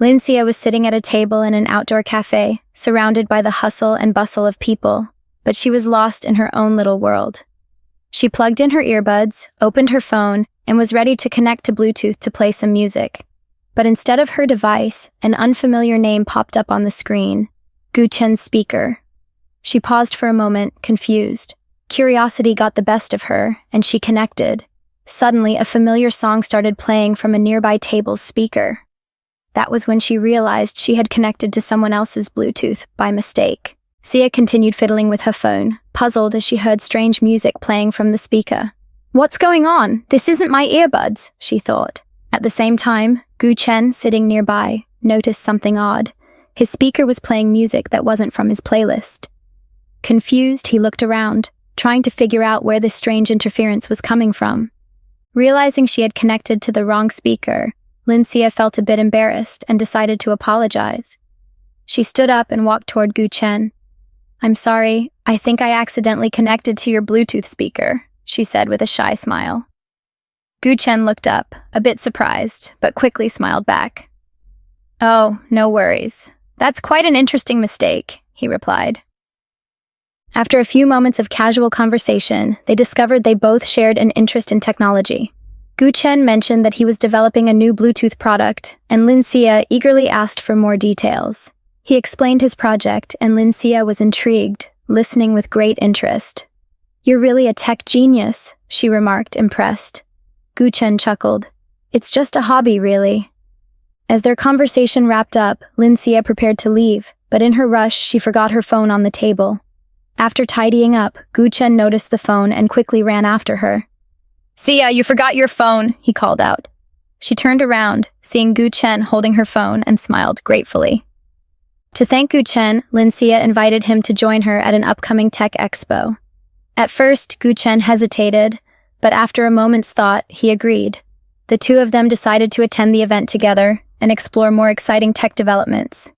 Lin Siya was sitting at a table in an outdoor cafe, surrounded by the hustle and bustle of people, but she was lost in her own little world. She plugged in her earbuds, opened her phone, and was ready to connect to Bluetooth to play some music. But instead of her device, an unfamiliar name popped up on the screen: Chen's speaker. She paused for a moment, confused. Curiosity got the best of her, and she connected. Suddenly, a familiar song started playing from a nearby table's speaker. That was when she realized she had connected to someone else's Bluetooth by mistake. Siya continued fiddling with her phone, puzzled as she heard strange music playing from the speaker. "What's going on? This isn't my earbuds," she thought. At the same time, Chen, sitting nearby, noticed something odd. His speaker was playing music that wasn't from his playlist. Confused, he looked around, trying to figure out where this strange interference was coming from. Realizing she had connected to the wrong speaker, Lin Siya felt a bit embarrassed and decided to apologize. She stood up and walked toward Chen. "I'm sorry, I think I accidentally connected to your Bluetooth speaker," she said with a shy smile. Chen looked up, a bit surprised, but quickly smiled back. "Oh, no worries. That's quite an interesting mistake," he replied. After a few moments of casual conversation, they discovered they both shared an interest in technology. Chen mentioned that he was developing a new Bluetooth product, and Lin Siya eagerly asked for more details. He explained his project, and Lin Siya was intrigued, listening with great interest. "You're really a tech genius," she remarked, impressed. Chen chuckled. "It's just a hobby, really." As their conversation wrapped up, Lin Siya prepared to leave, but in her rush, she forgot her phone on the table. After tidying up, Chen noticed the phone and quickly ran after her. "Siya, you forgot your phone," he called out. She turned around, seeing Chen holding her phone, and smiled gratefully. To thank Chen, Lin Siya invited him to join her at an upcoming tech expo. At first, Chen hesitated, but after a moment's thought, he agreed. The two of them decided to attend the event together and explore more exciting tech developments.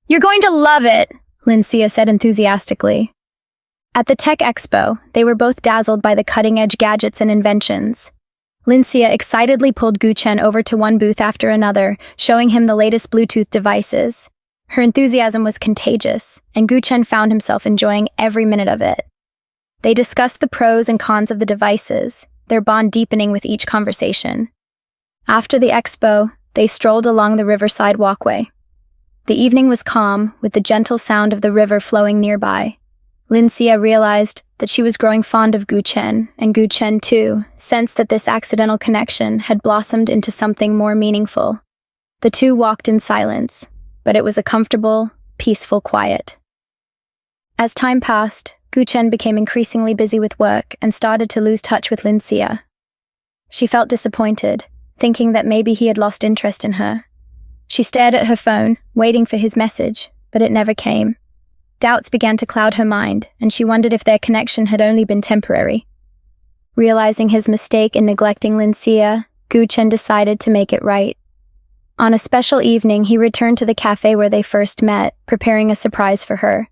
"You're going to love it," Lin Siya said enthusiastically. At the tech expo, they were both dazzled by the cutting-edge gadgets and inventions. Lin Siya excitedly pulled Chen over to one booth after another, showing him the latest Bluetooth devices. Her enthusiasm was contagious, and Chen found himself enjoying every minute of it. They discussed the pros and cons of the devices, their bond deepening with each conversation. After the expo, they strolled along the riverside walkway. The evening was calm, with the gentle sound of the river flowing nearby. Lin Siya realized that she was growing fond of Chen, and Chen, too, sensed that this accidental connection had blossomed into something more meaningful. The two walked in silence, but it was a comfortable, peaceful quiet. As time passed, Chen became increasingly busy with work and started to lose touch with Lin Siya. She felt disappointed, thinking that maybe he had lost interest in her. She stared at her phone, waiting for his message, but it never came. Doubts began to cloud her mind, and she wondered if their connection had only been temporary. Realizing his mistake in neglecting Lin Siya, Chen decided to make it right. On a special evening, he returned to the cafe where they first met, preparing a surprise for her.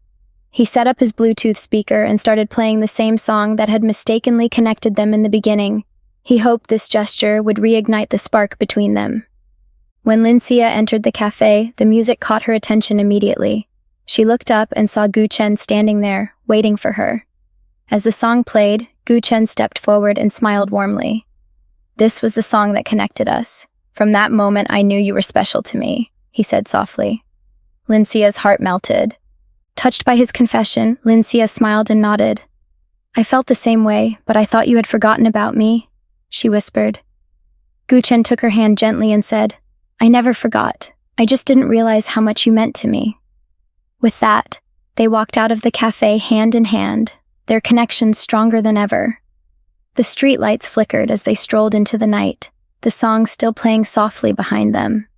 He set up his Bluetooth speaker and started playing the same song that had mistakenly connected them in the beginning. He hoped this gesture would reignite the spark between them. When Lin Siya entered the cafe, the music caught her attention immediately. She looked up and saw Chen standing there, waiting for her. As the song played, Chen stepped forward and smiled warmly. "This was the song that connected us. From that moment, I knew you were special to me," he said softly. Lin Siya's heart melted. Touched by his confession, Lin Siya smiled and nodded. "I felt the same way, but I thought you had forgotten about me," she whispered. Chen took her hand gently and said, "I never forgot. I just didn't realize how much you meant to me." With that, they walked out of the cafe hand in hand, their connection stronger than ever. The streetlights flickered as they strolled into the night, the song still playing softly behind them.